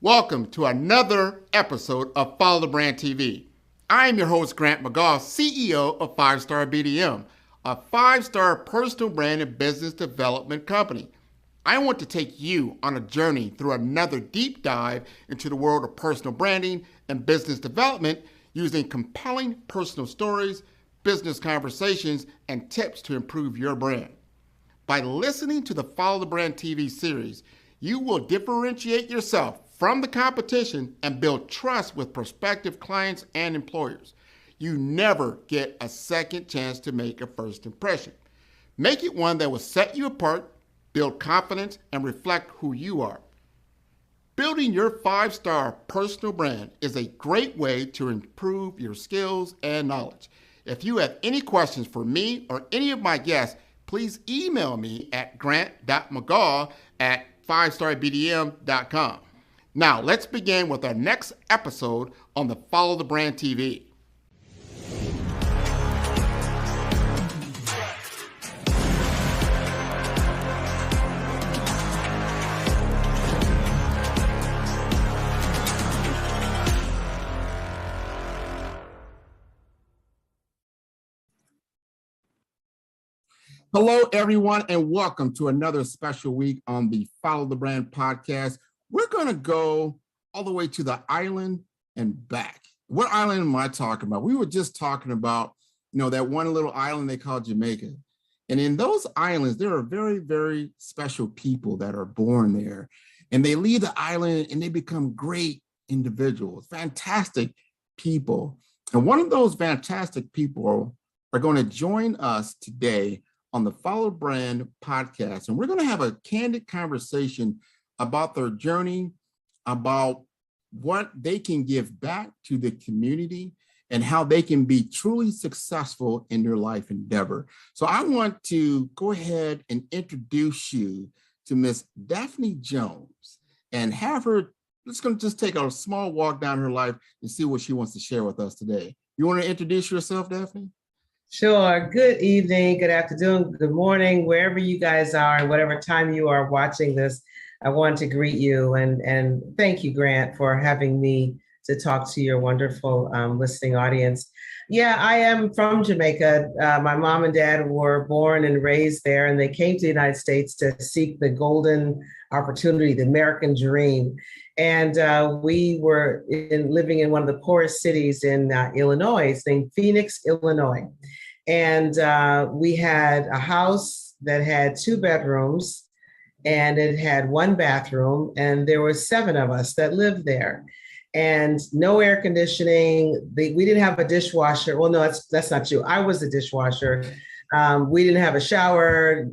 Welcome to another episode of Follow the Brand TV. I am your host, Grant McGaugh, CEO of 5-Star BDM, a 5-star personal brand and business development company. I want to take you on a journey through another deep dive into the world of personal branding and business development using compelling personal stories, business conversations, and tips to improve your brand. By listening to the Follow the Brand TV series, you will differentiate yourself from the competition and build trust with prospective clients and employers. You never get a second chance to make a first impression. Make it one that will set you apart, build confidence, and reflect who you are. Building your 5-star personal brand is a great way to improve your skills and knowledge. If you have any questions for me or any of my guests, please email me at grant.mcgaugh@5starbdm.com. Now, let's begin with our next episode on the Follow the Brand TV. Hello, everyone, and welcome to another special week on the Follow the Brand podcast. We're going to go all the way to the island and back. What island am I talking about? We were just talking about, that one little island they call Jamaica. And in those islands, there are very, very special people that are born there. And they leave the island and they become great individuals, fantastic people. And one of those fantastic people are going to join us today on the Follow Brand podcast. And we're going to have a candid conversation about their journey, about what they can give back to the community, and how they can be truly successful in their life endeavor. So I want to go ahead and introduce you to Miss Daphne Jones and have her, let's going to just take a small walk down her life and see what she wants to share with us today. You want to introduce yourself, Daphne? Sure. Good evening, good afternoon, good morning, wherever you guys are and whatever time you are watching this. I want to greet you and thank you, Grant, for having me to talk to your wonderful listening audience. Yeah, I am from Jamaica. My mom and dad were born and raised there, and they came to the United States to seek the golden opportunity, the American dream. And we were living in one of the poorest cities in Illinois, it's named Phoenix, Illinois. And we had a house that had 2 bedrooms, and it had 1 bathroom, and there were 7 of us that lived there. And no air conditioning. We didn't have a dishwasher. Well, no, that's not true. I was the dishwasher. We didn't have a shower.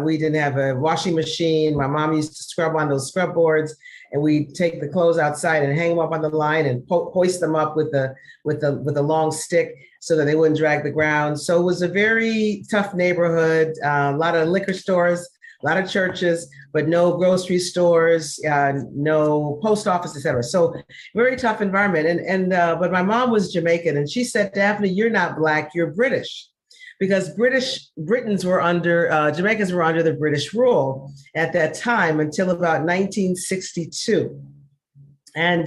We didn't have a washing machine. My mom used to scrub on those scrub boards, and we take the clothes outside and hang them up on the line and hoist them up with a long stick so that they wouldn't drag the ground. So it was a very tough neighborhood. A lot of liquor stores, a lot of churches, but no grocery stores, no post office, et cetera. So very tough environment. But my mom was Jamaican, and she said, Daphne, you're not Black, you're British. Because Jamaicans were under the British rule at that time until about 1962. And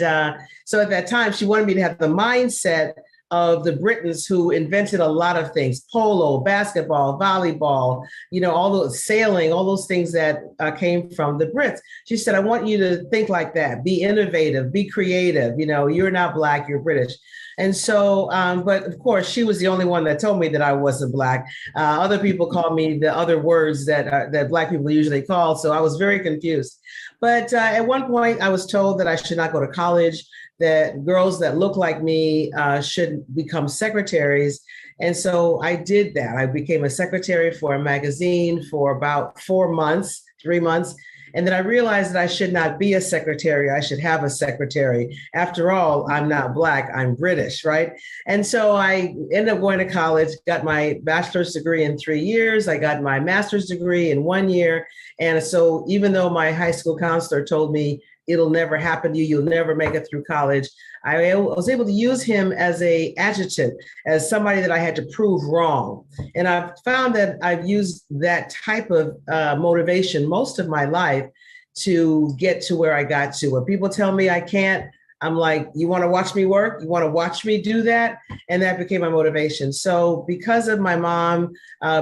so at that time, she wanted me to have the mindset of the Britons who invented a lot of things: polo, basketball, volleyball, all those sailing, all those things that came from the Brits. She said, I want you to think like that, be innovative, be creative. You're not Black, you're British. And so, but of course, she was the only one that told me that I wasn't Black. Other people called me the other words that Black people usually call. So I was very confused. But at one point, I was told that I should not go to college, that girls that look like me should become secretaries. And so I did that. I became a secretary for a magazine for about 3 months. And then I realized that I should not be a secretary. I should have a secretary. After all, I'm not Black, I'm British, right? And so I ended up going to college, got my bachelor's degree in 3 years. I got my master's degree in 1 year. And so even though my high school counselor told me, it'll never happen to you, you'll never make it through college, I was able to use him as an adjective, as somebody that I had to prove wrong. And I've found that I've used that type of motivation most of my life to get to where I got to. When people tell me I can't, I'm like, you want to watch me work? You want to watch me do that? And that became my motivation. So because of my mom,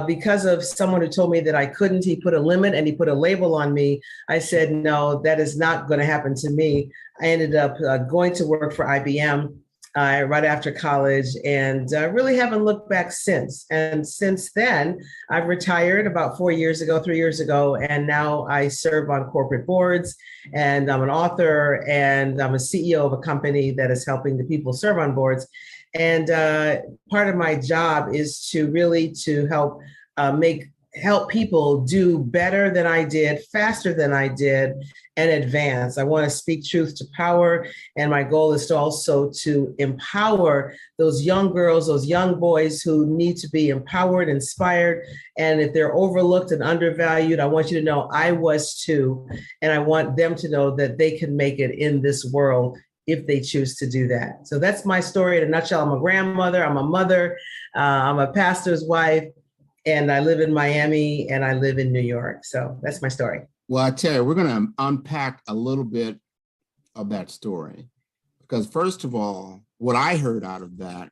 because of someone who told me that I couldn't, he put a limit and he put a label on me. I said, no, that is not going to happen to me. I ended up going to work for IBM right after college, and really haven't looked back since. And since then, I've retired about 3 years ago, and now I serve on corporate boards, and I'm an author, and I'm a CEO of a company that is helping the people serve on boards. And part of my job is to really to help help people do better than I did, faster than I did, and advance. I want to speak truth to power. And my goal is to also to empower those young girls, those young boys who need to be empowered, inspired. And if they're overlooked and undervalued, I want you to know I was too. And I want them to know that they can make it in this world if they choose to do that. So that's my story in a nutshell. I'm a grandmother, I'm a mother, I'm a pastor's wife, and I live in Miami and I live in New York. So that's my story. Well, I tell you, we're going to unpack a little bit of that story, because first of all, what I heard out of that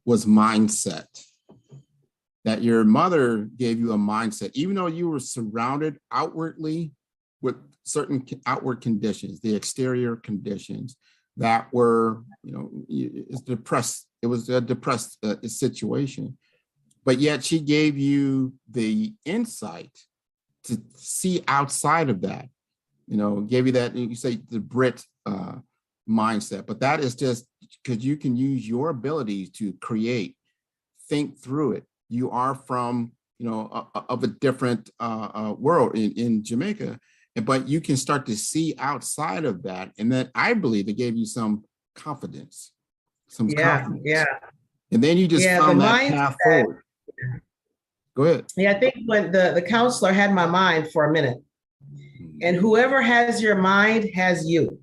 was mindset, that your mother gave you a mindset, even though you were surrounded outwardly with certain outward conditions, the exterior conditions that were, it's depressed. It was a depressed situation, but yet she gave you the insight to see outside of that, gave you that, you say the Brit mindset, but that is just because you can use your abilities to create, think through it. You are from, of a different world in Jamaica, but you can start to see outside of that. And then I believe it gave you some confidence, confidence. Yeah. And then you just found that path forward. Go ahead. Yeah, I think when the counselor had my mind for a minute, and whoever has your mind has you.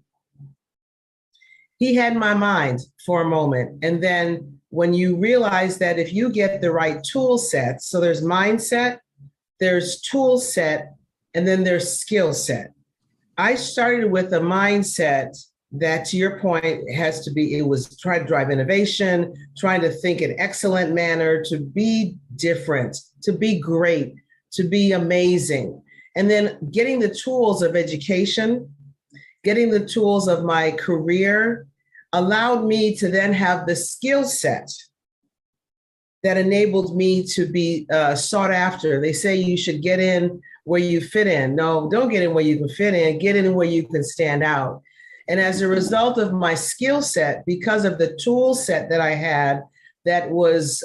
He had my mind for a moment. And then when you realize that if you get the right tool sets, so there's mindset, there's tool set, and then there's skill set. I started with a mindset that, to your point, has to be, it was trying to drive innovation, trying to think in excellent manner, to be different, to be great, to be amazing. And then getting the tools of education, getting the tools of my career allowed me to then have the skill set that enabled me to be sought after. They say you should get in where you fit in. No, don't get in where you can fit in, get in where you can stand out. And as a result of my skill set, because of the tool set that I had that was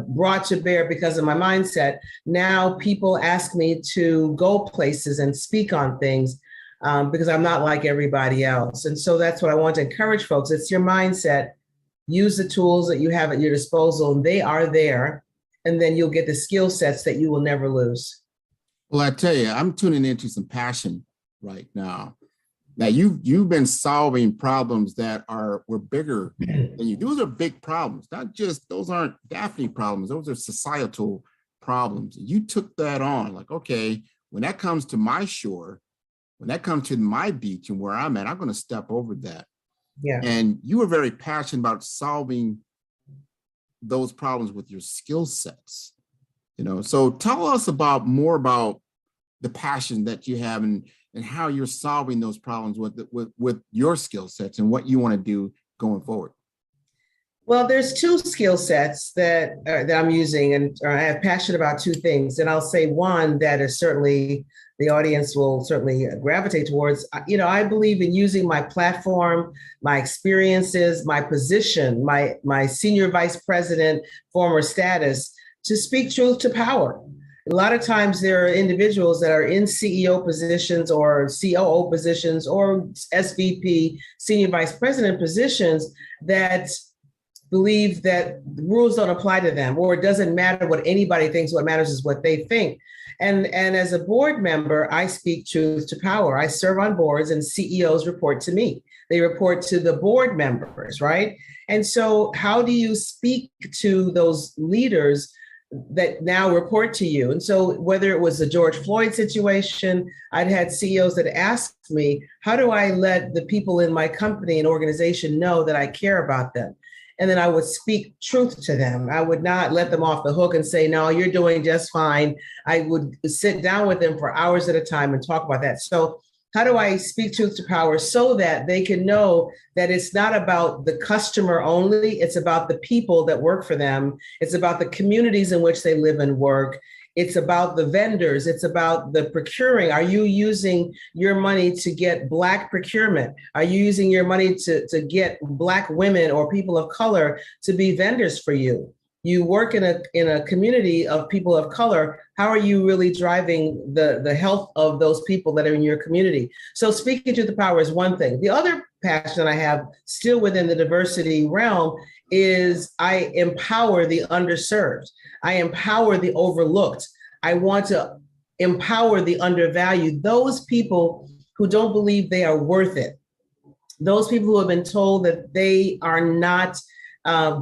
brought to bear because of my mindset, now people ask me to go places and speak on things because I'm not like everybody else. And so that's what I want to encourage folks. It's your mindset. Use the tools that you have at your disposal, and they are there. And then you'll get the skill sets that you will never lose. Well, I tell you, I'm tuning into some passion right now. Now, you've been solving problems that were bigger than you. Those are big problems, those aren't Daphne problems. Those are societal problems. You took that on, like, okay, when that comes to my shore, when that comes to my beach and where I'm at, I'm going to step over that. Yeah. And you were very passionate about solving those problems with your skill sets. So tell us more about the passion that you have and how you're solving those problems with your skill sets and what you want to do going forward. Well, there's two skill sets that I'm using, and I have passion about two things. And I'll say one that is certainly the audience will certainly gravitate towards. I believe in using my platform, my experiences, my position, my senior vice president, former status, to speak truth to power. A lot of times there are individuals that are in CEO positions or COO positions or SVP, senior vice president positions that believe that the rules don't apply to them, or it doesn't matter what anybody thinks. What matters is what they think. And as a board member, I speak truth to power. I serve on boards and CEOs report to me. They report to the board members, right? And so how do you speak to those leaders that now report to you. And so whether it was the George Floyd situation, I'd had CEOs that asked me, how do I let the people in my company and organization know that I care about them? And then I would speak truth to them. I would not let them off the hook and say, no, you're doing just fine. I would sit down with them for hours at a time and talk about that. So how do I speak truth to power so that they can know that it's not about the customer only, it's about the people that work for them. It's about the communities in which they live and work. It's about the vendors. It's about the procuring. Are you using your money to get Black procurement? Are you using your money to get Black women or people of color to be vendors for you? You work in a community of people of color. How are you really driving the health of those people that are in your community? So speaking to the power is one thing. The other passion I have still within the diversity realm is I empower the underserved. I empower the overlooked. I want to empower the undervalued, those people who don't believe they are worth it. Those people who have been told that they are not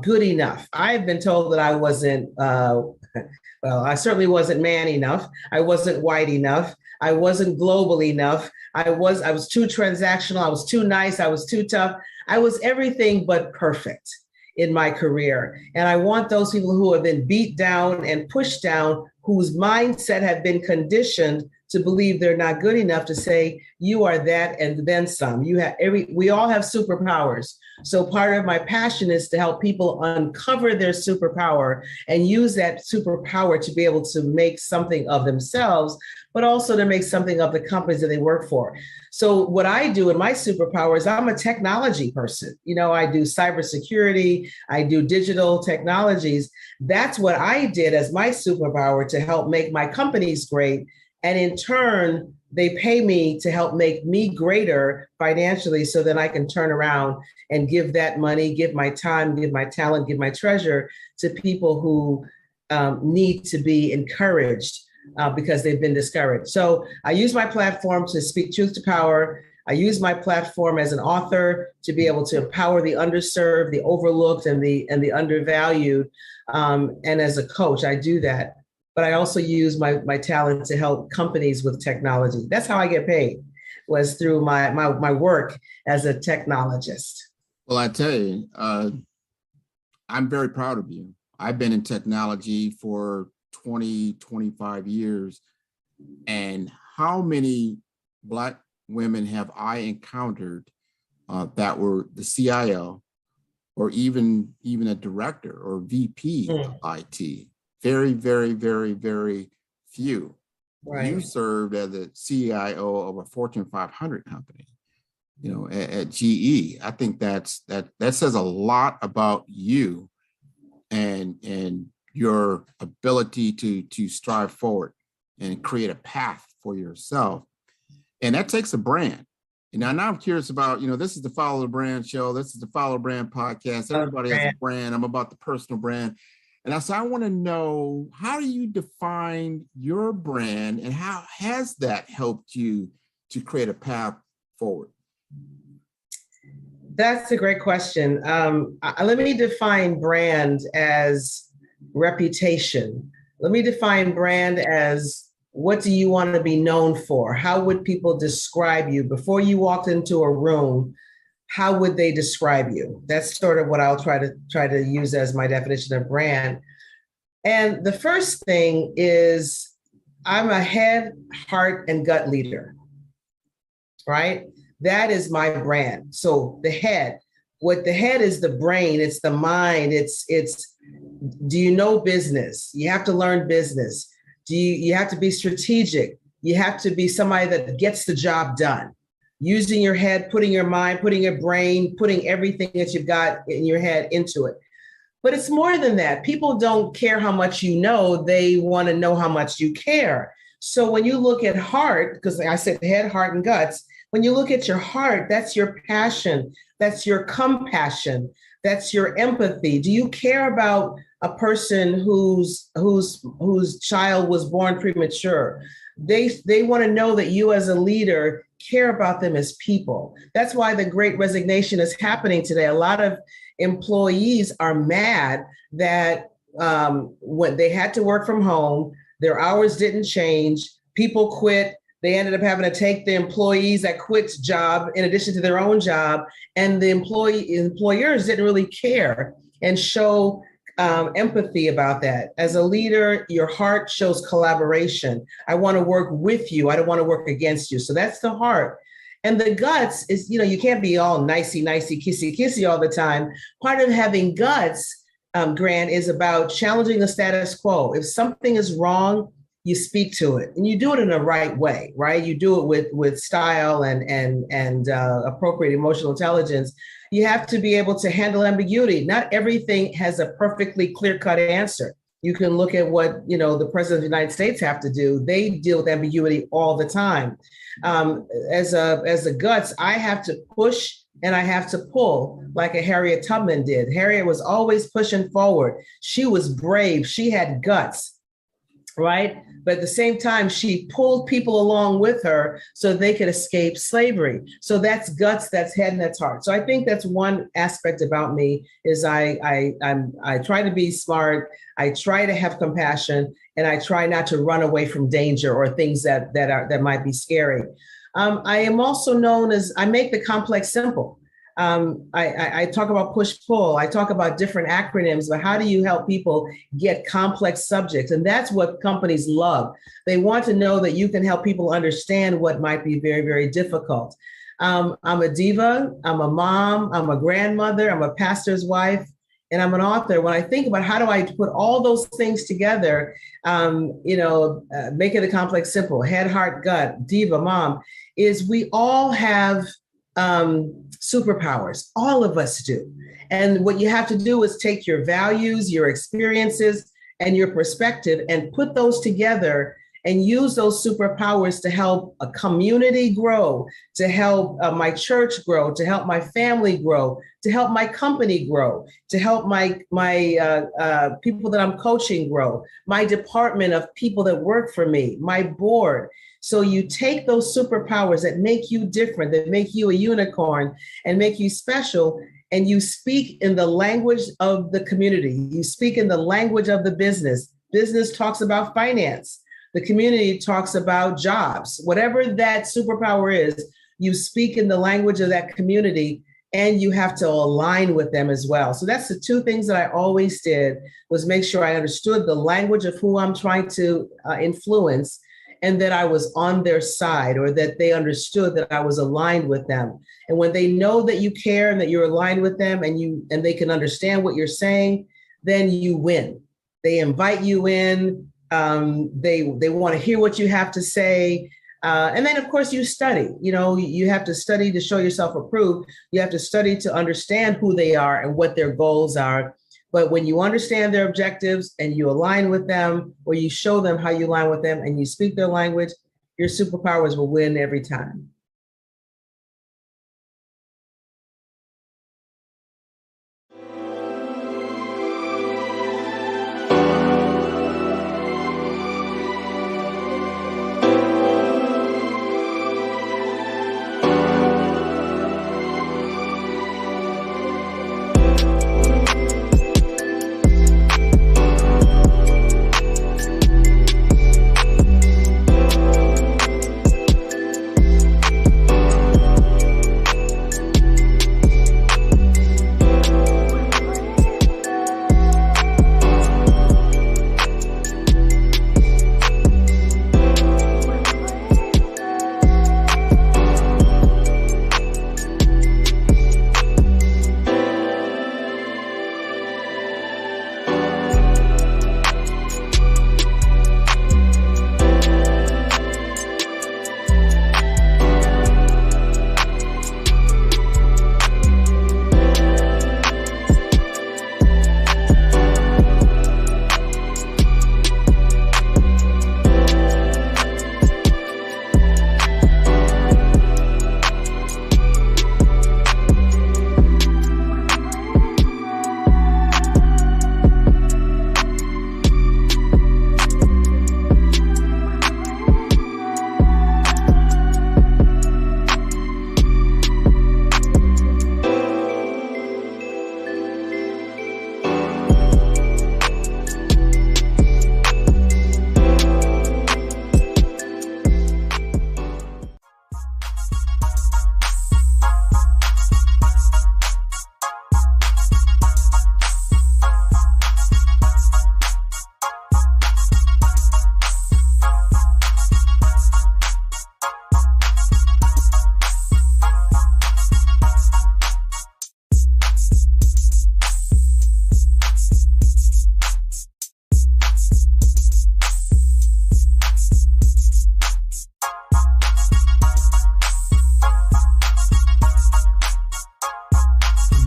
good enough. I've been told that I wasn't, well, I certainly wasn't man enough. I wasn't white enough. I wasn't global enough. I was too transactional. I was too nice. I was too tough. I was everything but perfect in my career. And I want those people who have been beat down and pushed down, whose mindset have been conditioned to believe they're not good enough, to say, you are that and then some. We all have superpowers. So part of my passion is to help people uncover their superpower and use that superpower to be able to make something of themselves, but also to make something of the companies that they work for. So what I do in my superpower is I'm a technology person. You know, I do cybersecurity, I do digital technologies. That's what I did as my superpower to help make my companies great. And in turn, they pay me to help make me greater financially so that I can turn around and give that money, give my time, give my talent, give my treasure to people who need to be encouraged because they've been discouraged. So I use my platform to speak truth to power. I use my platform as an author to be able to empower the underserved, the overlooked, and the undervalued. And as a coach, I do that. But I also use my talent to help companies with technology. That's how I get paid, was through my work as a technologist. Well, I tell you, I'm very proud of you. I've been in technology for 20, 25 years. And how many Black women have I encountered that were the CIO or even a director or VP of IT? Very, very, very, very few. Right. You served as a CIO of a Fortune 500 company, you know, at GE. I think that says a lot about you and your ability to strive forward and create a path for yourself. And that takes a brand. And now I'm curious about, you know, this is the Follow the Brand show. This is the Follow the Brand podcast. Everybody has a brand. I'm about the personal brand. And so I want to know, how do you define your brand and how has that helped you to create a path forward? That's a great question. Let me define brand as reputation. Let me define brand as, what do you want to be known for? How would people describe you? Before you walked into a room, how would they describe you? That's sort of what I'll try to use as my definition of brand. And the first thing is, I'm a head, heart, and gut leader, right? That is my brand. So the head, what the head is, the brain, it's the mind, it's do you know business? You have to learn business. You have to be strategic. You have to be somebody that gets the job done. Using your head, putting your mind, putting your brain, putting everything that you've got in your head into it. But it's more than that. People don't care how much you know. They want to know how much you care. So when you look at heart, because I said head, heart, and guts, when you look at your heart, that's your passion. That's your compassion. That's your empathy. Do you care about a person whose child was born premature? They want to know that you as a leader care about them as people. That's why the Great Resignation is happening today. A lot of employees are mad that when they had to work from home, their hours didn't change. People quit. They ended up having to take the employees that quit job in addition to their own job, and the employers didn't really care and show empathy about that. As a leader, your heart shows collaboration. I want to work with you. I don't want to work against you. So that's the heart. And the guts is, you can't be all nicey, kissy, kissy all the time. Part of having guts, Grant, is about challenging the status quo. If something is wrong, you speak to it, and you do it in the right way, right? You do it with style and appropriate emotional intelligence. You have to be able to handle ambiguity. Not everything has a perfectly clear-cut answer. You can look at what the president of the United States have to do. They deal with ambiguity all the time. As a guts, I have to push and I have to pull like a Harriet Tubman did. Harriet was always pushing forward. She was brave. She had guts, right? But at the same time, she pulled people along with her so they could escape slavery. So that's guts, that's head, and that's heart. So I think that's one aspect about me is I try to be smart. I try to have compassion, and I try not to run away from danger or things that might be scary. I am also known as, I make the complex simple. I talk about push-pull. I talk about different acronyms, but how do you help people get complex subjects? And that's what companies love. They want to know that you can help people understand what might be very, very difficult. I'm a diva. I'm a mom. I'm a grandmother. I'm a pastor's wife. And I'm an author. When I think about how do I put all those things together, make it a complex simple, head, heart, gut, diva, mom, is we all have superpowers. All of us do. And what you have to do is take your values, your experiences, and your perspective and put those together and use those superpowers to help a community grow, to help my church grow, to help my family grow, to help my company grow, to help my people that I'm coaching grow, my department of people that work for me, my board. So you take those superpowers that make you different, that make you a unicorn and make you special, and you speak in the language of the community. You speak in the language of the business. Business talks about finance. The community talks about jobs. Whatever that superpower is, you speak in the language of that community, and you have to align with them as well. So that's the two things that I always did, was make sure I understood the language of who I'm trying to influence, and that I was on their side, or that they understood that I was aligned with them. And when they know that you care and that you're aligned with them, and they can understand what you're saying, then you win. They invite you in. They want to hear what you have to say. And then, of course, you study. You have to study to show yourself approved. You have to study to understand who they are and what their goals are. But when you understand their objectives and you align with them, or you show them how you align with them and you speak their language, your superpowers will win every time.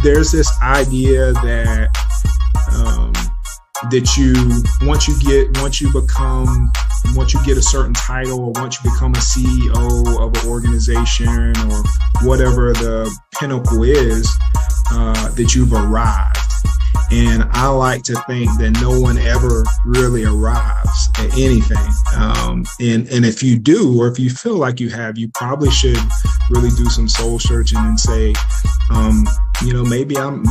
there's this idea that that once you get a certain title, or once you become a CEO of an organization or whatever the pinnacle is, that you've arrived. And I like to think that no one ever really arrives at anything. And if you do, or if you feel like you have, you probably should really do some soul searching and say, maybe I'm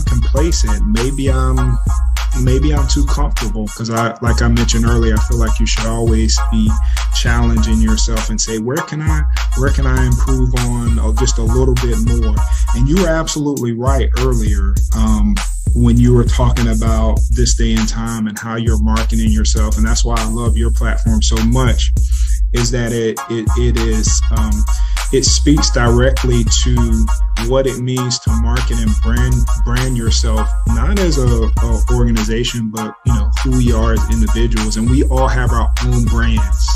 complacent. Maybe I'm too comfortable, because like I mentioned earlier, I feel like you should always be challenging yourself and say, where can I improve on just a little bit more? And you were absolutely right earlier when you were talking about this day and time and how you're marketing yourself. And that's why I love your platform so much, is that it speaks directly to what it means to market and brand yourself, not as a organization, but who we are as individuals. And we all have our own brands.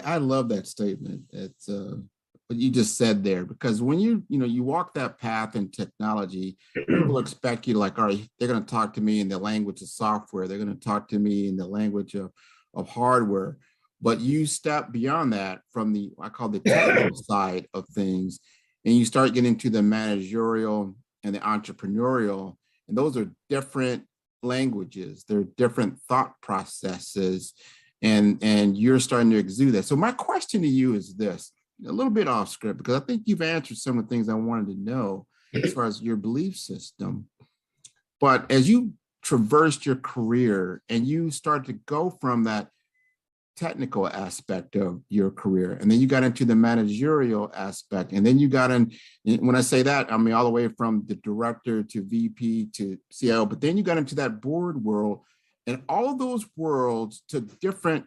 I love that statement. It's what you just said there, because when you walk that path in technology, people expect you to, like, all right, they're going to talk to me in the language of software. They're going to talk to me in the language of hardware. But you step beyond that from I call the technical side of things, and you start getting to the managerial and the entrepreneurial, and those are different languages. They're different thought processes. And you're starting to exude that. So my question to you is this, a little bit off script, because I think you've answered some of the things I wanted to know as far as your belief system. But as you traversed your career and you start to go from that technical aspect of your career, and then you got into the managerial aspect, and then you got in, when I say that, I mean all the way from the director to VP to CIO, but then you got into that board world. And all those worlds took different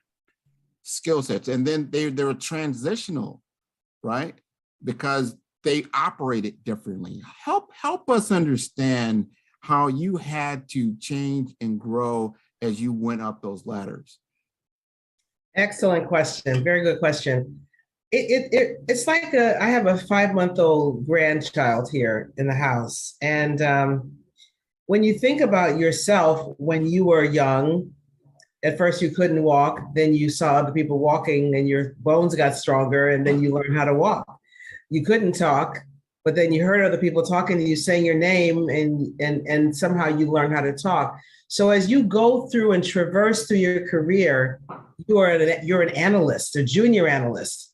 skill sets, and then they were transitional, right? Because they operated differently. Help us understand how you had to change and grow as you went up those ladders. Excellent question. Very good question. It's like I have a 5-month-old grandchild here in the house, and when you think about yourself when you were young, at first you couldn't walk, then you saw other people walking and your bones got stronger, and then you learned how to walk. You couldn't talk, but then you heard other people talking to you, saying your name, and somehow you learned how to talk. So as you go through and traverse through your career, you're an analyst, a junior analyst.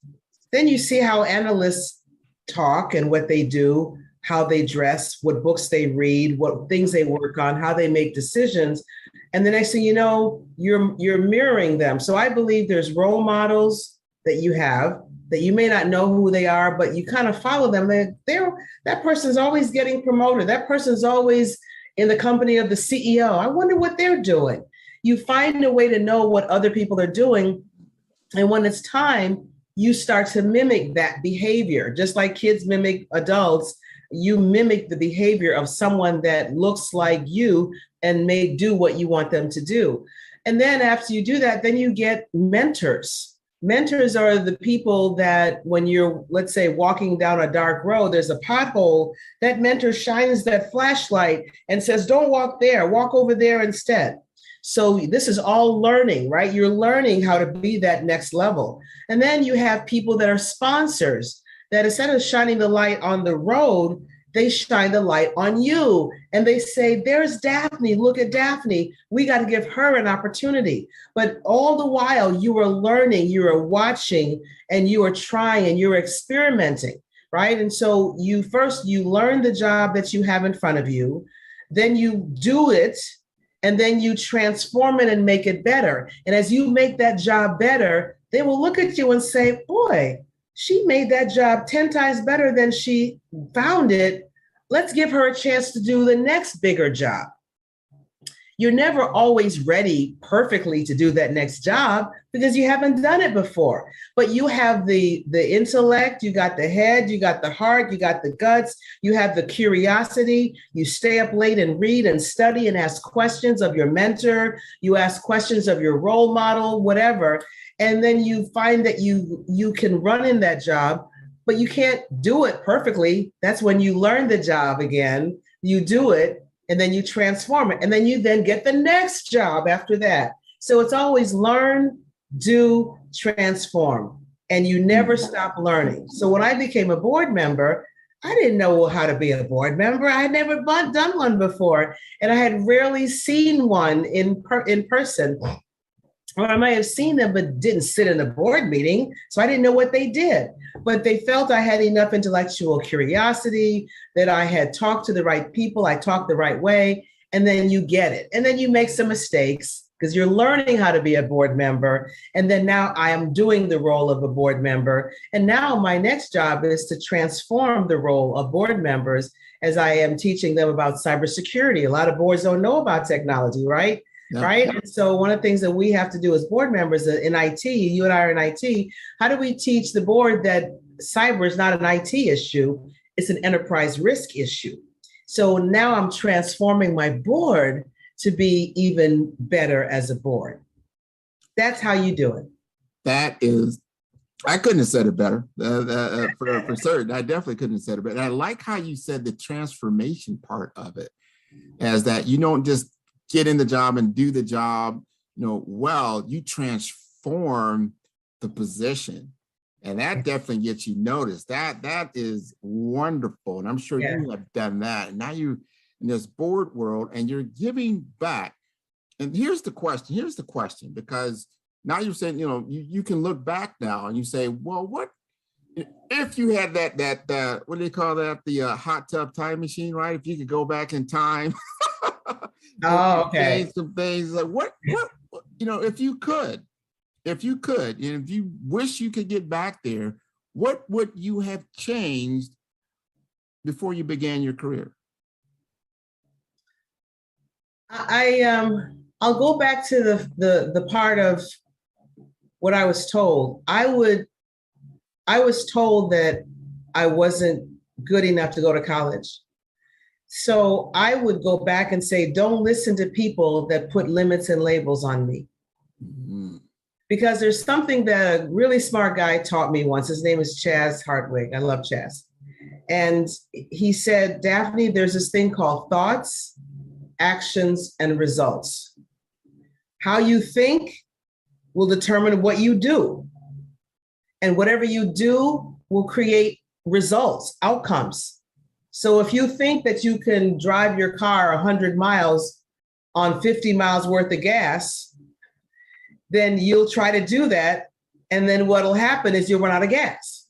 Then you see how analysts talk and what they do, how they dress, what books they read, what things they work on, how they make decisions. And the next thing you know, you're mirroring them. So I believe there's role models that you have that you may not know who they are, but you kind of follow them. That person's always getting promoted. That person's always in the company of the CEO. I wonder what they're doing. You find a way to know what other people are doing. And when it's time, you start to mimic that behavior. Just like kids mimic adults, you mimic the behavior of someone that looks like you and may do what you want them to do. And then after you do that, then you get mentors. Mentors are the people that when you're, let's say, walking down a dark road, there's a pothole, that mentor shines that flashlight and says, don't walk there, walk over there instead. So this is all learning, right? You're learning how to be that next level. And then you have people that are sponsors that instead of shining the light on the road, they shine the light on you. And they say, there's Daphne, look at Daphne. We got to give her an opportunity. But all the while you are learning, you are watching, and you are trying, and you're experimenting, right? And so you learn the job that you have in front of you, then you do it, and then you transform it and make it better. And as you make that job better, they will look at you and say, boy, she made that job 10 times better than she found it. Let's give her a chance to do the next bigger job. You're never always ready perfectly to do that next job because you haven't done it before. But you have the intellect, you got the head, you got the heart, you got the guts, you have the curiosity. You stay up late and read and study and ask questions of your mentor. You ask questions of your role model, whatever. And then you find that you can run in that job, but you can't do it perfectly. That's when you learn the job again. You do it, and then you transform it. And then you then get the next job after that. So it's always learn, do, transform. And you never stop learning. So when I became a board member, I didn't know how to be a board member. I had never done one before. And I had rarely seen one in person. Or I might have seen them, but didn't sit in a board meeting. So I didn't know what they did. But they felt I had enough intellectual curiosity, that I had talked to the right people, I talked the right way, and then you get it. And then you make some mistakes because you're learning how to be a board member. And then now I am doing the role of a board member. And now my next job is to transform the role of board members as I am teaching them about cybersecurity. A lot of boards don't know about technology, right? Yep. Right. And so one of the things that we have to do as board members in IT, you and I are in IT, how do we teach the board that cyber is not an IT issue, it's an enterprise risk issue? So now I'm transforming my board to be even better as a board. That's how you do it. That is, I couldn't have said it better for certain. I definitely couldn't have said it better. And I like how you said the transformation part of it, as that you don't just get in the job and do the job, well, you transform the position. And that definitely gets you noticed. That is wonderful. And I'm sure you have done that. And now you're in this board world and you're giving back. And here's the question, because now you're saying, you can look back now and you say, well, what if you had that what do they call that? The hot tub time machine, right? If you could go back in time. Oh, okay. Some things like what, if you could, and if you wish you could get back there, what would you have changed before you began your career? I'll go back to the part of what I was told. I was told that I wasn't good enough to go to college. So I would go back and say, don't listen to people that put limits and labels on me. Mm-hmm. Because there's something that a really smart guy taught me once. His name is Chaz Hartwig. I love Chaz. And he said, Daphne, there's this thing called thoughts, actions, and results. How you think will determine what you do. And whatever you do will create results, outcomes. So if you think that you can drive your car 100 miles on 50 miles worth of gas, then you'll try to do that. And then what'll happen is you'll run out of gas.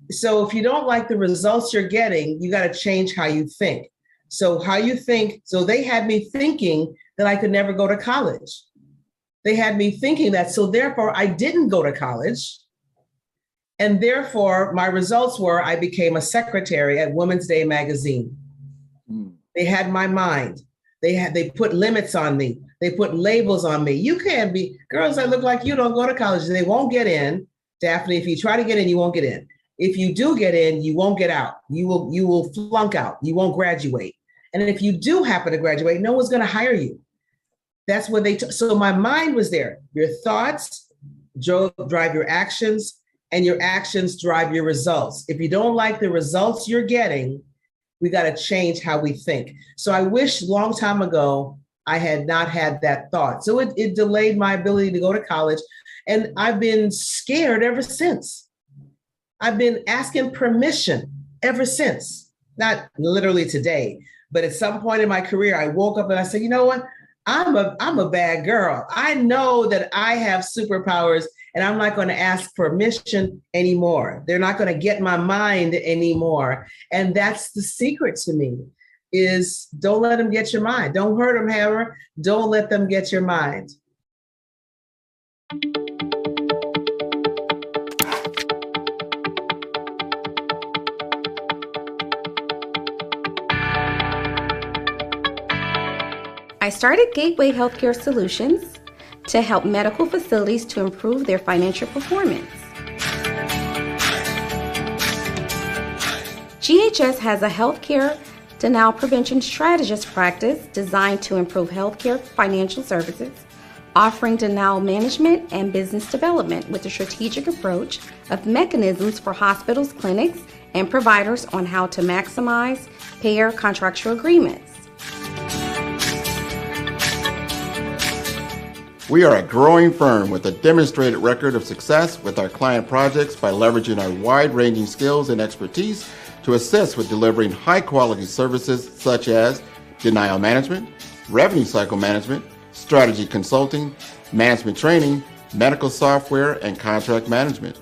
So if you don't like the results you're getting, you got to change how you think. So how you think, so they had me thinking that I could never go to college. They had me thinking that, so therefore I didn't go to college. And therefore, my results were I became a secretary at Women's Day magazine. Mm. They had my mind. They put limits on me. They put labels on me. You can't be, girls that look like you don't go to college. They won't get in. Daphne, if you try to get in, you won't get in. If you do get in, you won't get out. You will flunk out. You won't graduate. And if you do happen to graduate, no one's going to hire you. That's what so my mind was there. Your thoughts drive your actions, and your actions drive your results. If you don't like the results you're getting, we got to change how we think. So I wish a long time ago I had not had that thought. So it delayed my ability to go to college. And I've been scared ever since. I've been asking permission ever since. Not literally today, but at some point in my career, I woke up and I said, you know what? I'm a bad girl. I know that I have superpowers, and I'm not going to ask permission anymore. They're not going to get my mind anymore. And that's the secret to me, is don't let them get your mind. Don't hurt them, Hammer. Don't let them get your mind. I started Gateway Healthcare Solutions to help medical facilities to improve their financial performance. GHS has a healthcare denial prevention strategist practice designed to improve healthcare financial services, offering denial management and business development with a strategic approach of mechanisms for hospitals, clinics, and providers on how to maximize payer contractual agreements. We are a growing firm with a demonstrated record of success with our client projects by leveraging our wide-ranging skills and expertise to assist with delivering high-quality services such as denial management, revenue cycle management, strategy consulting, management training, medical software, and contract management.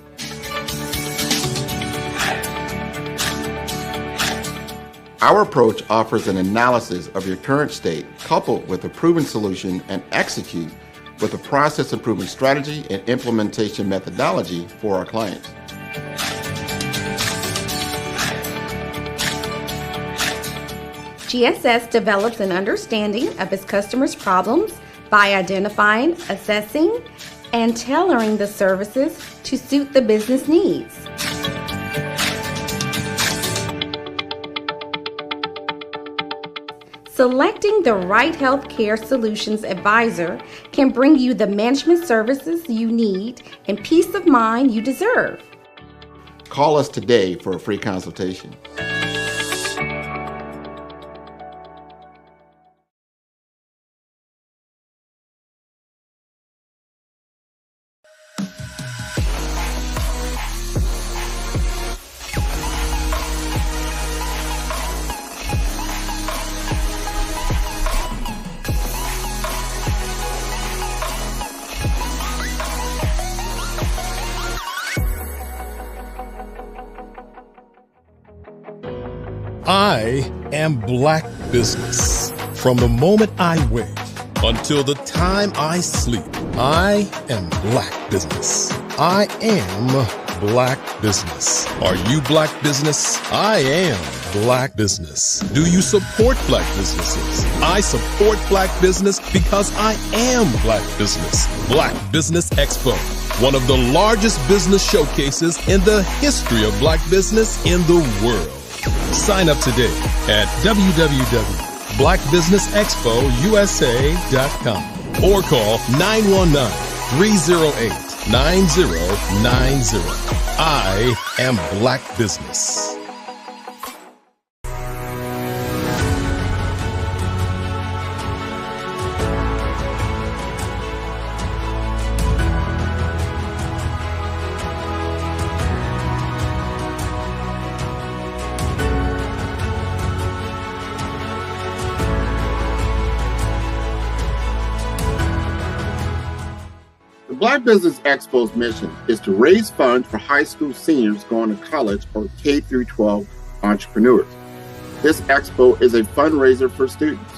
Our approach offers an analysis of your current state coupled with a proven solution and execute with a process improvement strategy and implementation methodology for our clients. GSS develops an understanding of its customers' problems by identifying, assessing, and tailoring the services to suit the business needs. Selecting the right healthcare solutions advisor can bring you the management services you need and peace of mind you deserve. Call us today for a free consultation. I am Black business. From the moment I wake until the time I sleep, I am Black business. I am Black business. Are you Black business? I am Black business. Do you support Black businesses? I support Black business because I am Black business. Black Business Expo, one of the largest business showcases in the history of Black business in the world. Sign up today at www.blackbusinessexpousa.com or call 919-308-9090. I am Black business. Black Business Expo's mission is to raise funds for high school seniors going to college or K through 12 entrepreneurs. This expo is a fundraiser for students.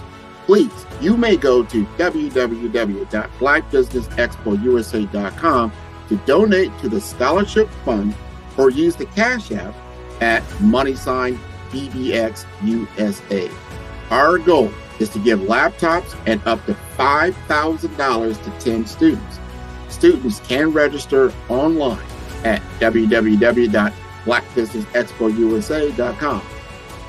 Please, you may go to www.blackbusinessexpousa.com to donate to the scholarship fund or use the Cash App at $BBXUSA. Our goal is to give laptops and up to $5,000 to 10 students. Students can register online at www.blackbusinessexpousa.com.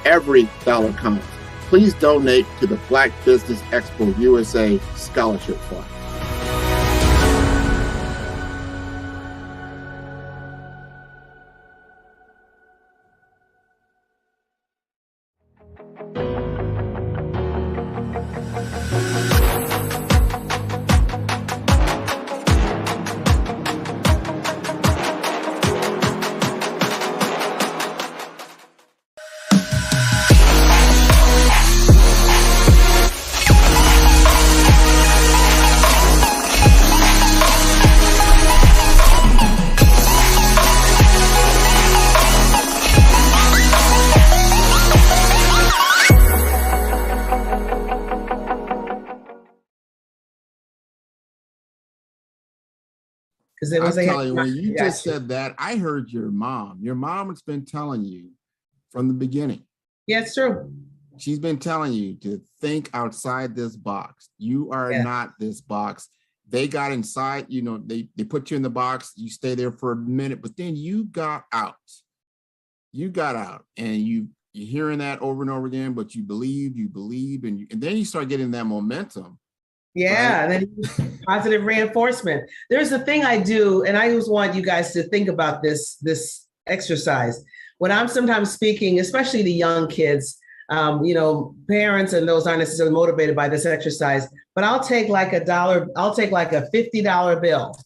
Every dollar counts. Please donate to the Black Business Expo USA Scholarship Fund. I'm telling you, when you just said that, I heard your mom. Your mom has been telling you from the beginning. Yeah, it's true. She's been telling you to think outside this box. You are not this box. They got inside, you know, they put you in the box, you stay there for a minute, but then you got out. You got out, and you're hearing that over and over again, but you believe, and then you start getting that momentum. Yeah, right? And then positive reinforcement. There's a thing I do, and I just want you guys to think about this exercise. When I'm sometimes speaking, especially to young kids, you know, parents and those aren't necessarily motivated by this exercise, but I'll take like a $50 bill.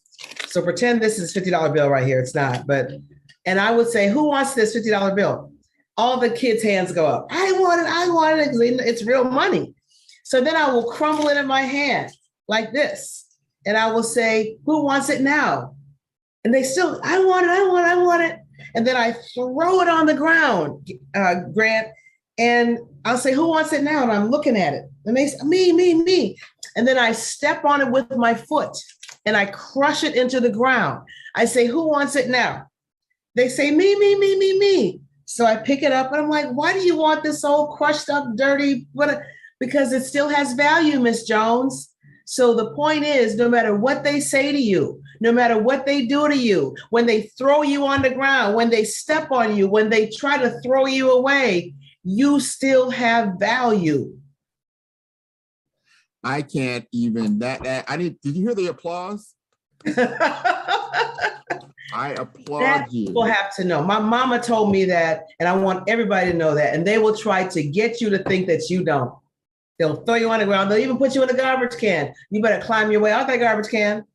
So pretend this is $50 bill right here. It's not, and I would say, who wants this $50 bill? All the kids' hands go up. I want it, because it's real money. So then I will crumble it in my hand like this. And I will say, who wants it now? And they still, I want it. And then I throw it on the ground, Grant, and I'll say, who wants it now? And I'm looking at it. And they say, me. And then I step on it with my foot and I crush it into the ground. I say, who wants it now? They say, me. So I pick it up and I'm like, why do you want this old crushed up, dirty, because it still has value, Miss Jones. So the point is, no matter what they say to you, no matter what they do to you, when they throw you on the ground, when they step on you, when they try to throw you away, you still have value. I can't even, did you hear the applause? I applaud you. People have to know. My mama told me that, and I want everybody to know that. And they will try to get you to think that you don't. They'll throw you on the ground. They'll even put you in a garbage can. You better climb your way out that garbage can,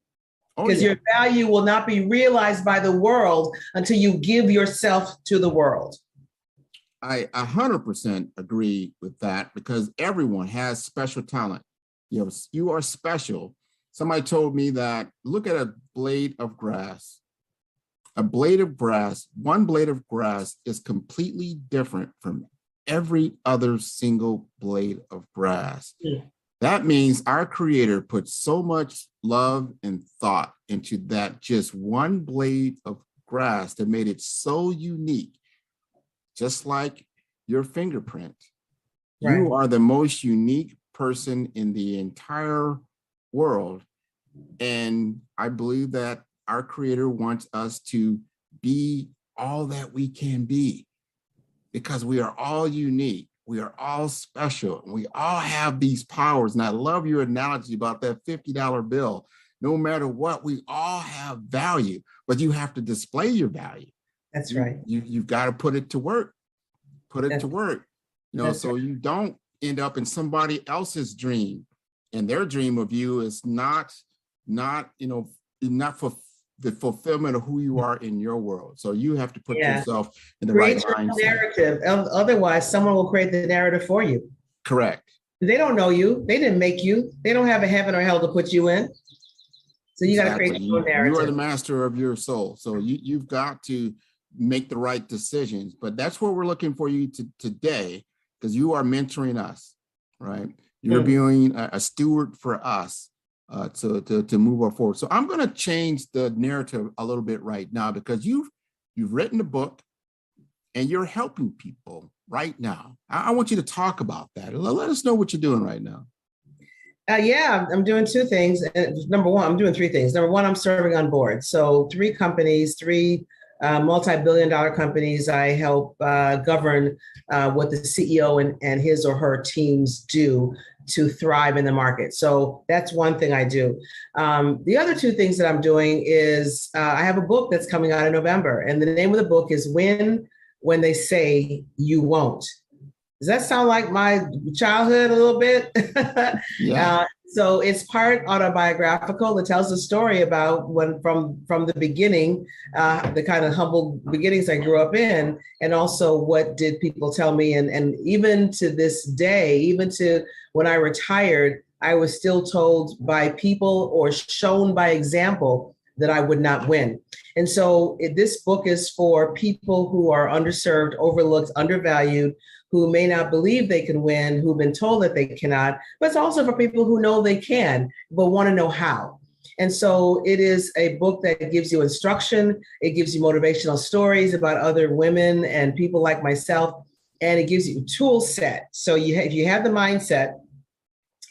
because your value will not be realized by the world until you give yourself to the world. I 100% agree with that, because everyone has special talent. You are special. Somebody told me that, look at a blade of grass. A blade of grass, one blade of grass is completely different from every other single blade of grass. Yeah. That means our Creator put so much love and thought into that just one blade of grass that made it so unique. Just like your fingerprint. Right. You are the most unique person in the entire world. And I believe that our Creator wants us to be all that we can be, because we are all unique. We are all special. We all have these powers. And I love your analogy about that $50 bill. No matter what, we all have value, but you have to display your value. That's right. You've got to put it to work. Put it to work. So you don't end up in somebody else's dream. And their dream of you is not for the fulfillment of who you are in your world. So you have to put yourself in the right mindset. Narrative. Otherwise, someone will create the narrative for you. Correct. They don't know you. They didn't make you. They don't have a heaven or hell to put you in. So you got to create your own narrative. You are the master of your soul. So you've got to make the right decisions. But that's what we're looking for you today, because you are mentoring us, right? You're being a steward for us. To move forward. So I'm going to change the narrative a little bit right now, because you've written a book and you're helping people right now. I want you to talk about that. Let us know what you're doing right now. Yeah, I'm doing two things. Number one, I'm doing three things. Number one, I'm serving on board. So three companies, three multi-billion-dollar companies. I help govern what the CEO and his or her teams do to thrive in the market. So that's one thing I do. The other two things that I'm doing is I have a book that's coming out in November, and the name of the book is Win When They Say You Won't. Does that sound like my childhood a little bit? Yeah. So it's part autobiographical. It tells the story about when from the beginning, the kind of humble beginnings I grew up in, and also what did people tell me. And even to this day, even to when I retired, I was still told by people or shown by example that I would not win. And so this book is for people who are underserved, overlooked, undervalued, who may not believe they can win, who've been told that they cannot, but it's also for people who know they can, but want to know how. And so it is a book that gives you instruction. It gives you motivational stories about other women and people like myself, and it gives you a tool set. So if you have the mindset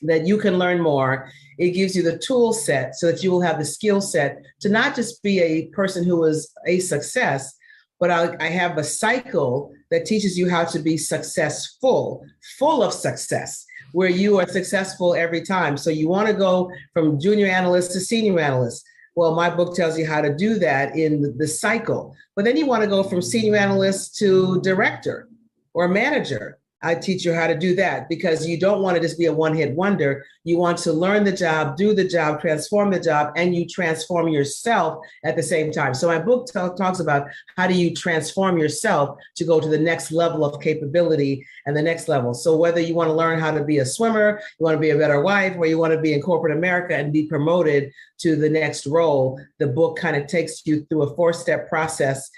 that you can learn more, it gives you the tool set so that you will have the skill set to not just be a person who is a success, but I have a cycle that teaches you how to be successful, full of success, where you are successful every time. So you want to go from junior analyst to senior analyst. Well, my book tells you how to do that in the cycle. But then you want to go from senior analyst to director or manager. I teach you how to do that because you don't want to just be a one-hit wonder. You want to learn the job, do the job, transform the job, and you transform yourself at the same time. So my book talks about how do you transform yourself to go to the next level of capability and the next level. So whether you want to learn how to be a swimmer, you want to be a better wife, or you want to be in corporate America and be promoted to the next role, the book kind of takes you through a 4-step process,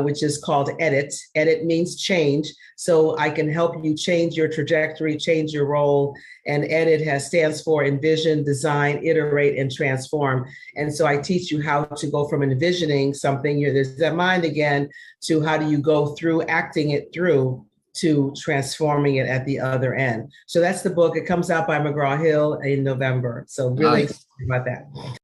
which is called EDIT. EDIT means change. So I can help you change your trajectory, change your role. And EDIT stands for envision, design, iterate, and transform. And so I teach you how to go from envisioning something, there's that mind again, to how do you go through acting it through to transforming it at the other end. So that's the book. It comes out by McGraw-Hill in November. So really excited about that.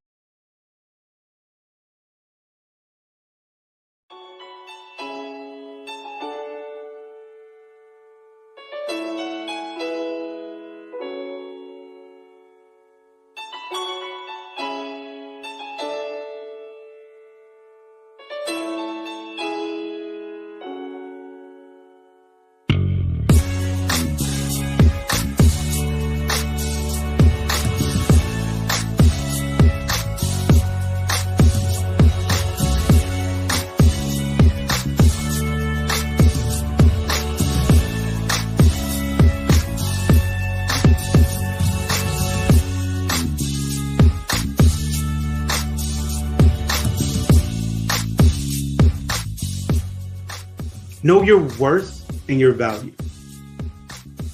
Know your worth and your value,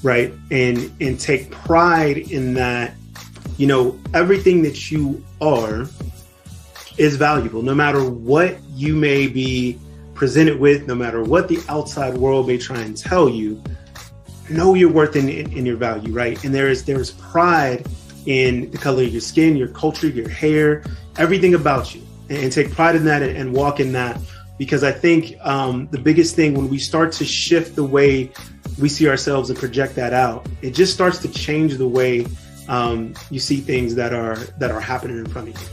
right? And take pride in that, everything that you are is valuable, no matter what you may be presented with, no matter what the outside world may try and tell you. Know your worth and your value, right? And there's pride in the color of your skin, your culture, your hair, everything about you, and take pride in that and walk in that. Because I think the biggest thing when we start to shift the way we see ourselves and project that out, it just starts to change the way you see things that are happening in front of you.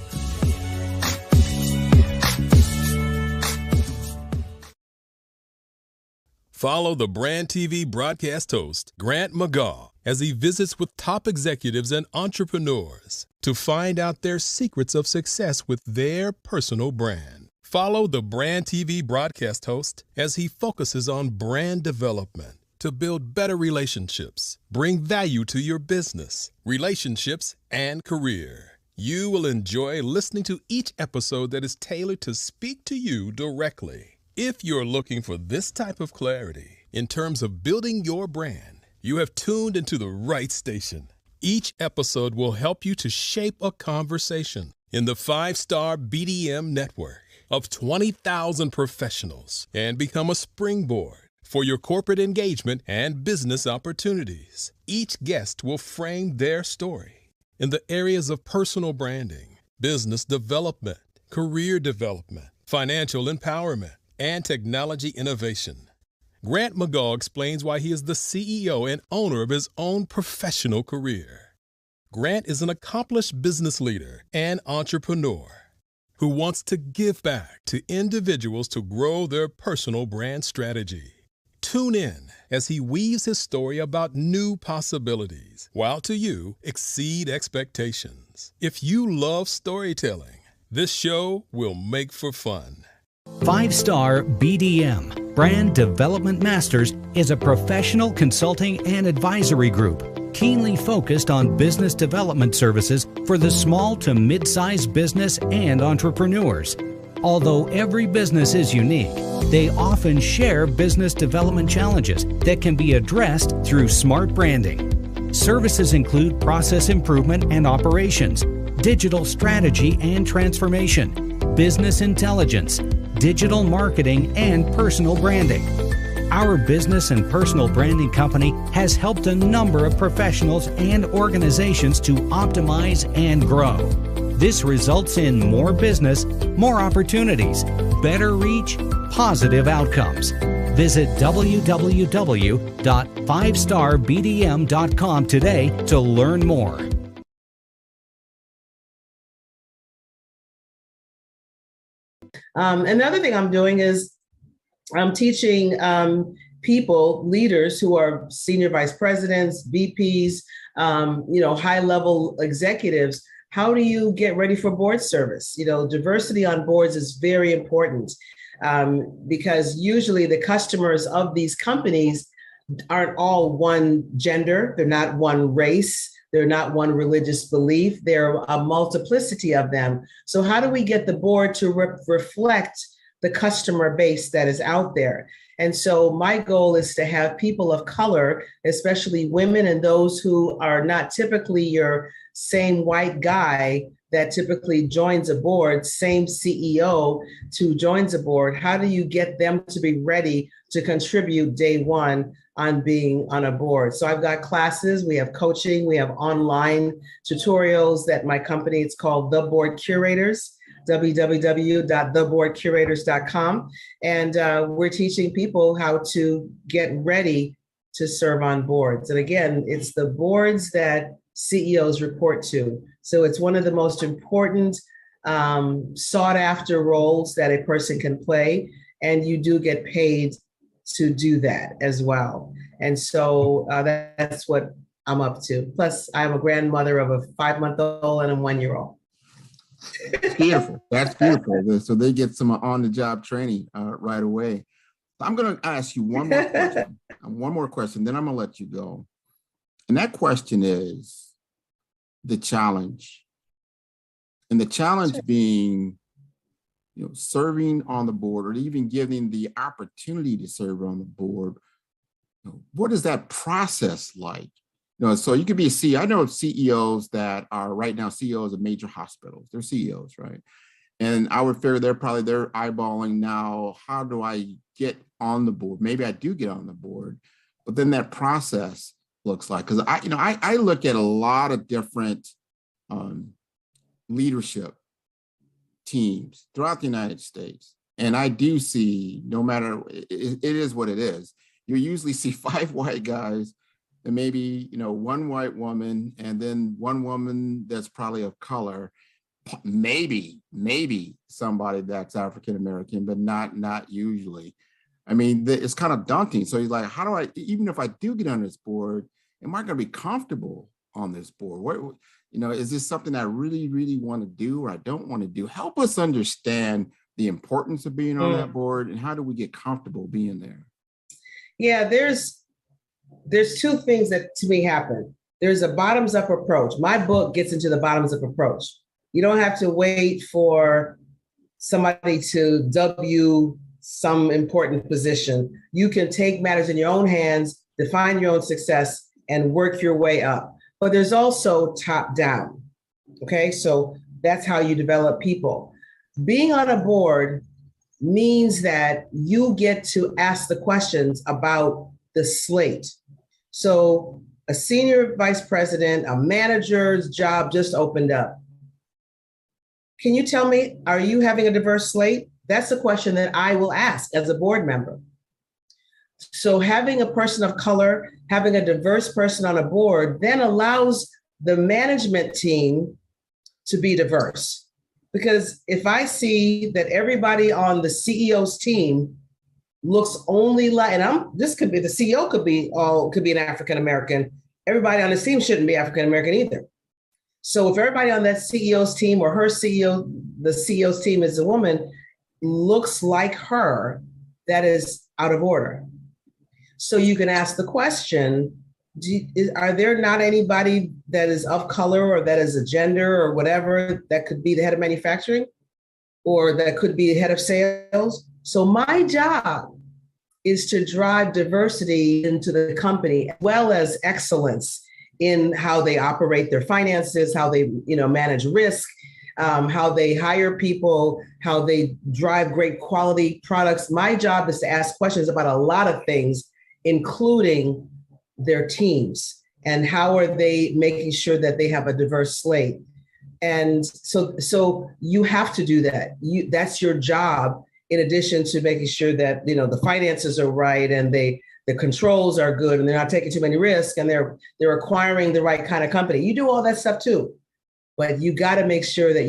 Follow the Brand TV broadcast host, Grant McGaw, as he visits with top executives and entrepreneurs to find out their secrets of success with their personal brand. Follow the Brand TV broadcast host as he focuses on brand development to build better relationships, bring value to your business, relationships, and career. You will enjoy listening to each episode that is tailored to speak to you directly. If you're looking for this type of clarity in terms of building your brand, you have tuned into the right station. Each episode will help you to shape a conversation in the 5-star BDM network of 20,000 professionals and become a springboard for your corporate engagement and business opportunities. Each guest will frame their story, in the areas of personal branding, business development, career development, financial empowerment, and technology innovation. Grant McGaugh explains why he is the CEO and owner of his own professional career. Grant is an accomplished business leader and entrepreneur who wants to give back to individuals to grow their personal brand strategy. Tune in as he weaves his story about new possibilities, while to you exceed expectations. If you love storytelling, this show will make for fun. 5-Star BDM, Brand Development Masters, is a professional consulting and advisory group keenly focused on business development services for the small to mid-sized business and entrepreneurs. Although every business is unique, they often share business development challenges that can be addressed through smart branding. Services include process improvement and operations, digital strategy and transformation, business intelligence, digital marketing, and personal branding. Our business and personal branding company has helped a number of professionals and organizations to optimize and grow. This results in more business, more opportunities, better reach, positive outcomes. Visit www.5starbdm.com today to learn more. Another thing I'm doing is I'm teaching people, leaders who are senior vice presidents, VPs, high-level executives. How do you get ready for board service? Diversity on boards is very important because usually the customers of these companies aren't all one gender. They're not one race. They're not one religious belief. There are a multiplicity of them. So how do we get the board to reflect the customer base that is out there? And so my goal is to have people of color, especially women and those who are not typically your same white guy that typically joins a board, same CEO to joins a board. How do you get them to be ready to contribute day one on being on a board? So I've got classes, we have coaching, we have online tutorials that my company, it's called The Board Curators, www.theboardcurators.com. And we're teaching people how to get ready to serve on boards. And again, it's the boards that CEOs report to. So it's one of the most important sought after roles that a person can play. And you do get paid to do that as well. And so that's what I'm up to. Plus, I'm a grandmother of a 5-month-old and a 1-year-old. Beautiful. That's beautiful. So they get some on-the-job training right away. I'm going to ask you one more question. Then I'm going to let you go. And that question is the challenge. And the challenge being, serving on the board or even giving the opportunity to serve on the board. What is that process like? So you could be a CEO. I know of CEOs that are right now CEOs of major hospitals. They're CEOs, right? And I would figure they're eyeballing now, how do I get on the board? Maybe I do get on the board, but then that process looks like, because I look at a lot of different leadership teams throughout the United States. And I do see, no matter, it is what it is. You usually see 5 white guys and maybe, 1 white woman, and then 1 woman that's probably of color, maybe somebody that's African-American, but not usually. I mean, it's kind of daunting. So you're like, how do I, even if I do get on this board, am I going to be comfortable on this board? What, is this something I really, really want to do or I don't want to do? Help us understand the importance of being on that board and how do we get comfortable being there? Yeah, there's 2 things that to me happen. There's a bottoms up approach. My book gets into the bottoms up approach. You don't have to wait for somebody to dub you some important position. You can take matters in your own hands, define your own success, and work your way up. But there's also top down. Okay, so that's how you develop people. Being on a board means that you get to ask the questions about the slate. So a senior vice president, a manager's job just opened up. Can you tell me, are you having a diverse slate? That's the question that I will ask as a board member. So having a person of color, having a diverse person on a board then allows the management team to be diverse. Because if I see that everybody on the CEO's team looks only like, and this could be, the CEO could be an African-American. Everybody on the team shouldn't be African-American either. So if everybody on that CEO's team or her CEO, the CEO's team is a woman, looks like her, that is out of order. So you can ask the question, are there not anybody that is of color or that is a gender or whatever that could be the head of manufacturing or that could be the head of sales? So my job is to drive diversity into the company, as well as excellence in how they operate their finances, how they manage risk, how they hire people, how they drive great quality products. My job is to ask questions about a lot of things, including their teams and how are they making sure that they have a diverse slate. And so you have to do that. That's your job, in addition to making sure that the finances are right and the controls are good and they're not taking too many risks and they're acquiring the right kind of company. You do all that stuff too, but you got to make sure that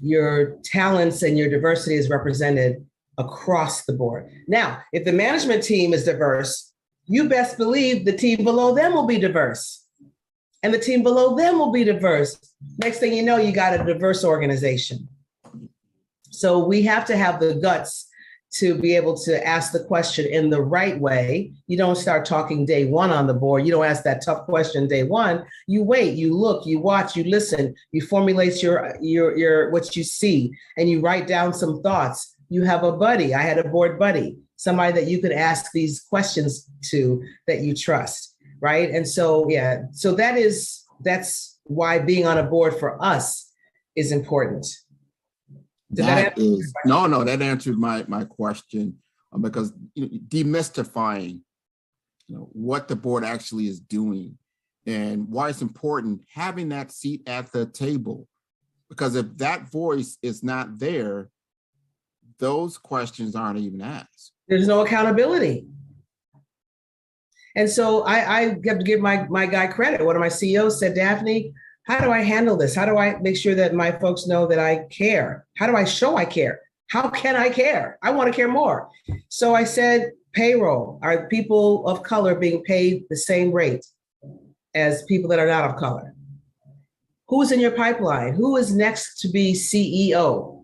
your talents and your diversity is represented across the board. Now, if the management team is diverse, you best believe the team below them will be diverse, and the team below them will be diverse. Next thing you know, you got a diverse organization. So we have to have the guts to be able to ask the question in the right way. You don't start talking day one on the board. You don't ask that tough question day one. You wait, you look, you watch, you listen, you formulate your what you see, and you write down some thoughts. You have a buddy. I had a board buddy, somebody that you could ask these questions to that you trust, right? And so, yeah, so that's why being on a board for us is important. That answered my question, because demystifying what the board actually is doing and why it's important having that seat at the table, because if that voice is not there, those questions aren't even asked. There's no accountability. And so I have to give my guy credit. One of my CEOs said, Daphne, how do I handle this? How do I make sure that my folks know that I care? How do I show I care? How can I care? I want to care more. So I said, payroll. Are people of color being paid the same rate as people that are not of color? Who's in your pipeline? Who is next to be CEO?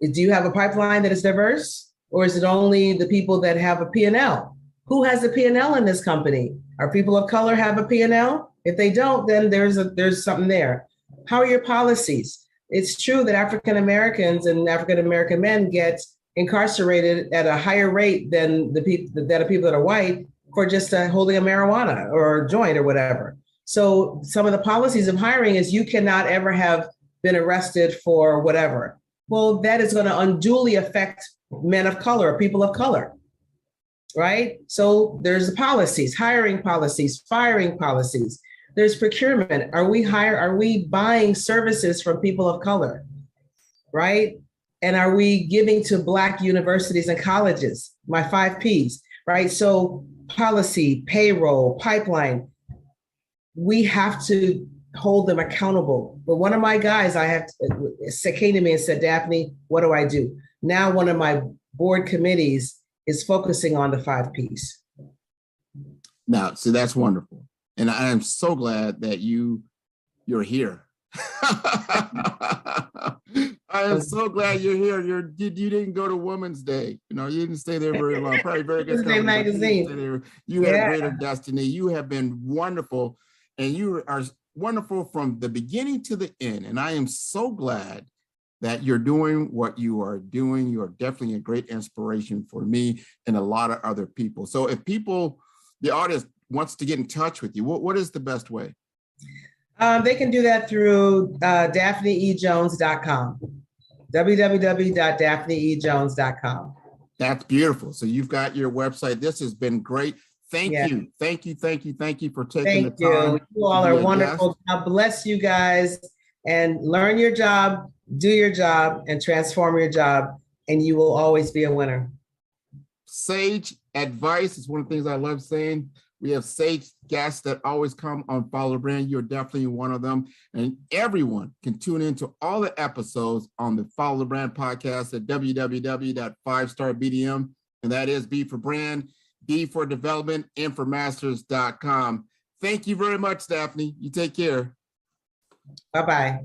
Do you have a pipeline that is diverse, or is it only the people that have a P&L? Who has a P&L in this company? Are people of color have a P&L? If they don't, then there's something there. How are your policies? It's true that African Americans and African American men get incarcerated at a higher rate than the people that are white for just holding a marijuana or a joint or whatever. So some of the policies of hiring is you cannot ever have been arrested for whatever. Well, that is going to unduly affect men of color, people of color, right? So there's policies, hiring policies, firing policies. There's procurement. Are we buying services from people of color, right? And are we giving to Black universities and colleges? My 5 Ps, right? So policy, payroll, pipeline, we have to hold them accountable. But one of my guys came to me and said, Daphne, what do I do? Now one of my board committees is focusing on the 5 Ps. Now, so that's wonderful. And I am so glad that you're here. I am so glad you're here. You didn't go to Women's Day. You didn't stay there very long. Probably very good. Women's Day magazine. You had a greater destiny. You have been wonderful. And you are wonderful from the beginning to the end. And I am so glad that you're doing what you are doing. You are definitely a great inspiration for me and a lot of other people. So if the audience wants to get in touch with you, what is the best way? They can do that through DaphneEJones.com, www.DaphneEJones.com. That's beautiful. So you've got your website. This has been great. Thank Yeah. you. Thank you for taking the Thank time. you. You all to be are a wonderful. guest. God bless you guys, and learn your job, do your job, and transform your job, and you will always be a winner. Sage advice is one of the things I love saying. We have sage guests that always come on Follow the Brand. You're definitely one of them. And everyone can tune into all the episodes on the Follow the Brand podcast at www.5starbdm. And that is B for brand, D for development, M for masters.com. Thank you very much, Daphne. You take care. Bye-bye.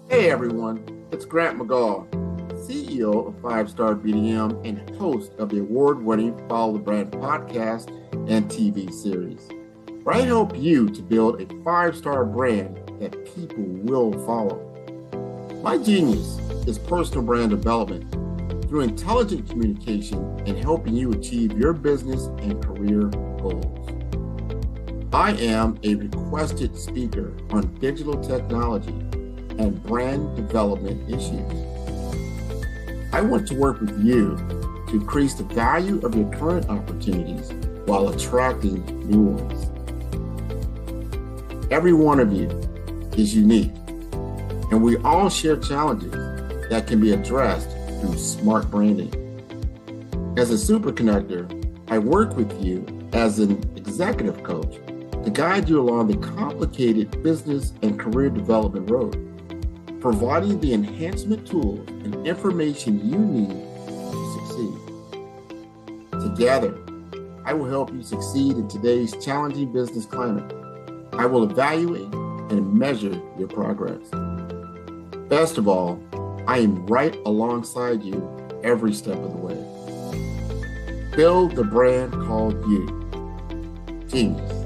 Hey everyone, it's Grant McGaw, CEO of 5-Star BDM and host of the award-winning Follow the Brand podcast and TV series, where I help you to build a 5-star brand that people will follow. My genius is personal brand development through intelligent communication and helping you achieve your business and career goals. I am a requested speaker on digital technology and brand development issues. I want to work with you to increase the value of your current opportunities while attracting new ones. Every one of you is unique, and we all share challenges that can be addressed through smart branding. As a super connector, I work with you as an executive coach to guide you along the complicated business and career development road, providing the enhancement tools and information you need to succeed. Together, I will help you succeed in today's challenging business climate. I will evaluate and measure your progress. Best of all, I am right alongside you every step of the way. Build the brand called you. Genius.